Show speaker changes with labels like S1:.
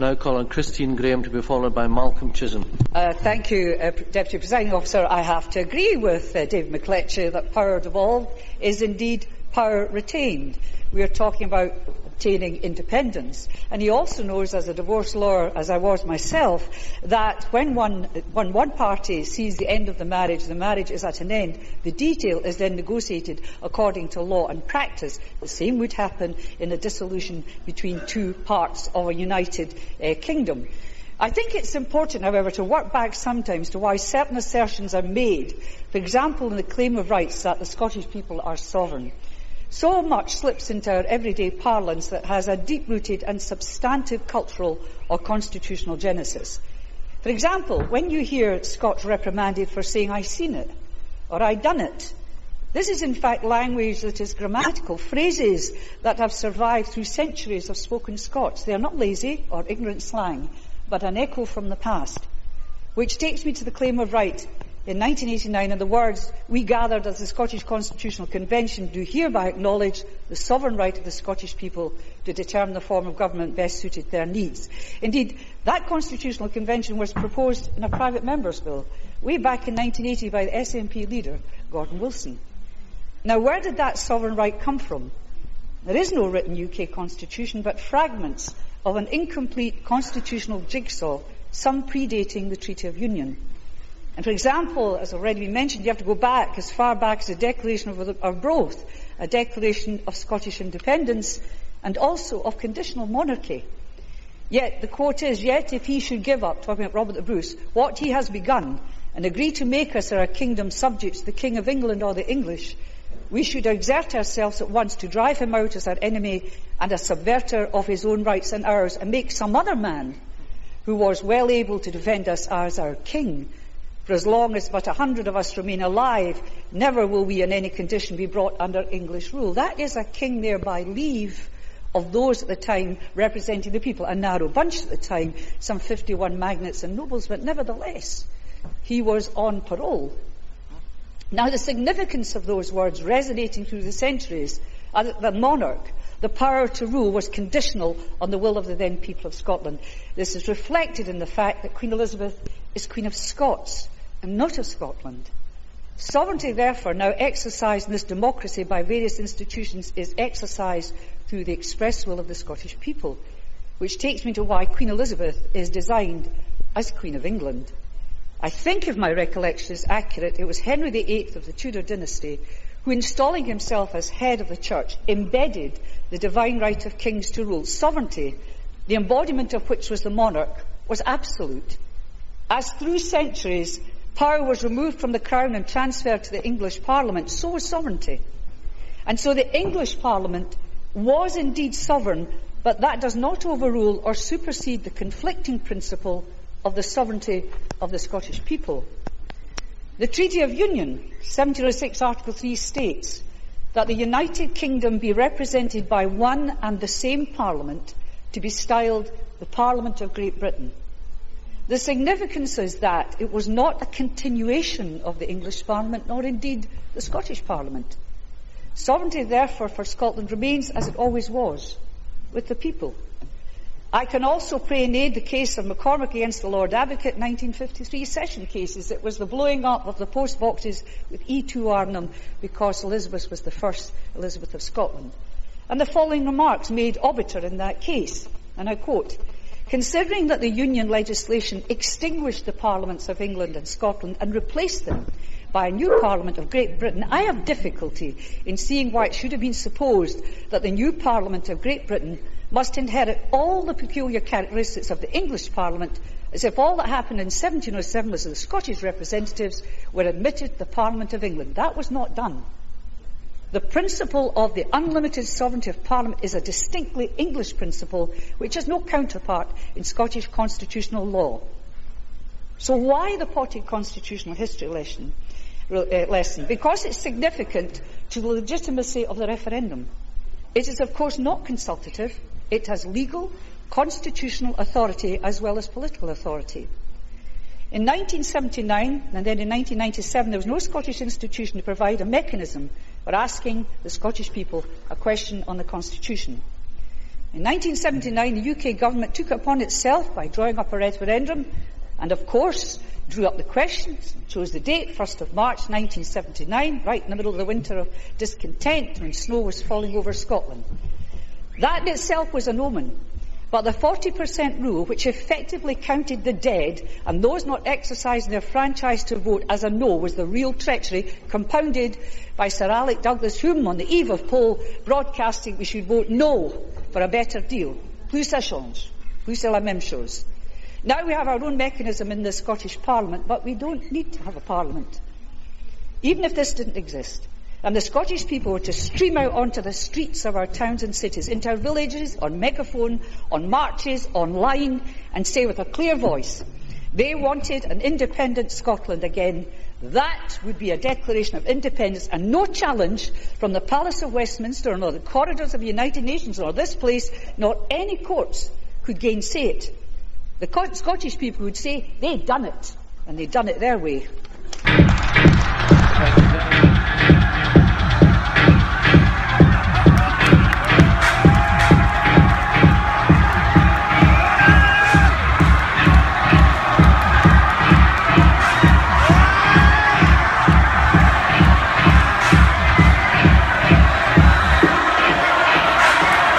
S1: Now call on Christen Graham to be followed by Malcolm Chisholm.
S2: Thank you, Deputy Presiding Officer. I have to agree with David McLetchie that power devolved is indeed power retained. We are talking about obtaining independence. And he also knows, as a divorce lawyer, as I was myself, that when one party sees the end of the marriage is at an end, the detail is then negotiated according to law and practice. The same would happen in a dissolution between two parts of a united kingdom. I think it's important, however, to work back sometimes to why certain assertions are made, for example, in the claim of rights that the Scottish people are sovereign. So much slips into our everyday parlance that has a deep-rooted and substantive cultural or constitutional genesis. For example, when you hear Scots reprimanded for saying, "I seen it," or "I done it," this is in fact language that is grammatical, phrases that have survived through centuries of spoken Scots. They are not lazy or ignorant slang, but an echo from the past. Which takes me to the claim of right. In 1989, and the words we gathered as the Scottish Constitutional Convention do hereby acknowledge the sovereign right of the Scottish people to determine the form of government best suited their needs. Indeed, that Constitutional Convention was proposed in a private member's bill way back in 1980 by the SNP leader, Gordon Wilson. Now, where did that sovereign right come from? There is no written UK constitution, but fragments of an incomplete constitutional jigsaw, some predating the Treaty of Union. And for example, as already been mentioned, you have to go back as far back as the Declaration of Broth, a declaration of Scottish independence and also of conditional monarchy. Yet the quote is, "Yet if he should give up," talking about Robert the Bruce, "what he has begun and agree to make us our kingdom subject to the King of England or the English, we should exert ourselves at once to drive him out as our enemy and a subverter of his own rights and ours, and make some other man who was well able to defend us as our king. For as long as but 100 of us remain alive, never will we in any condition be brought under English rule." That is a king there by leave of those at the time representing the people, a narrow bunch at the time, some 51 magnates and nobles, but nevertheless, he was on parole. Now, the significance of those words resonating through the centuries are that the monarch, the power to rule, was conditional on the will of the then people of Scotland. This is reflected in the fact that Queen Elizabeth is Queen of Scots and not of Scotland. Sovereignty, therefore, now exercised in this democracy by various institutions, is exercised through the express will of the Scottish people, which takes me to why Queen Elizabeth is designed as Queen of England. I think, if my recollection is accurate, it was Henry VIII of the Tudor dynasty who, installing himself as head of the Church, embedded the divine right of kings to rule. Sovereignty, the embodiment of which was the monarch, was absolute. As through centuries power was removed from the Crown and transferred to the English Parliament, so was sovereignty. And so the English Parliament was indeed sovereign, but that does not overrule or supersede the conflicting principle of the sovereignty of the Scottish people. The Treaty of Union, 1706 Article 3, states that the United Kingdom be represented by one and the same Parliament, to be styled the Parliament of Great Britain. The significance is that it was not a continuation of the English Parliament, nor indeed the Scottish Parliament. Sovereignty, therefore, for Scotland remains as it always was, with the people. I can also pray and aid the case of McCormick against the Lord Advocate, 1953 session cases. It was the blowing up of the post boxes with E2R in them because Elizabeth was the first Elizabeth of Scotland. And the following remarks made obiter in that case, and I quote, "Considering that the Union legislation extinguished the Parliaments of England and Scotland and replaced them by a new Parliament of Great Britain, I have difficulty in seeing why it should have been supposed that the new Parliament of Great Britain must inherit all the peculiar characteristics of the English Parliament, as if all that happened in 1707 was that the Scottish representatives were admitted to the Parliament of England. That was not done. The principle of the unlimited sovereignty of Parliament is a distinctly English principle which has no counterpart in Scottish constitutional law." So why the potted constitutional history lesson? Because it's significant to the legitimacy of the referendum. It is, of course, not consultative. It has legal, constitutional authority as well as political authority. In 1979 and then in 1997, there was no Scottish institution to provide a mechanism for asking the Scottish people a question on the Constitution. In 1979, the UK government took it upon itself by drawing up a referendum and, of course, drew up the questions, chose the date, 1st of March 1979, right in the middle of the winter of discontent when snow was falling over Scotland. That in itself was an omen. But the 40% rule, which effectively counted the dead and those not exercising their franchise to vote as a no, was the real treachery, compounded by Sir Alec Douglas, whom, on the eve of poll broadcasting, we should vote no for a better deal. Plus ça change. Plus c'est la même chose. Now we have our own mechanism in the Scottish Parliament, but we don't need to have a Parliament. Even if this didn't exist, and the Scottish people were to stream out onto the streets of our towns and cities, into our villages, on megaphone, on marches, online, and say with a clear voice they wanted an independent Scotland again, that would be a declaration of independence and no challenge from the Palace of Westminster, nor the corridors of the United Nations, nor this place, nor any courts could gainsay it. The Scottish people would say they'd done it, and they'd done it their way.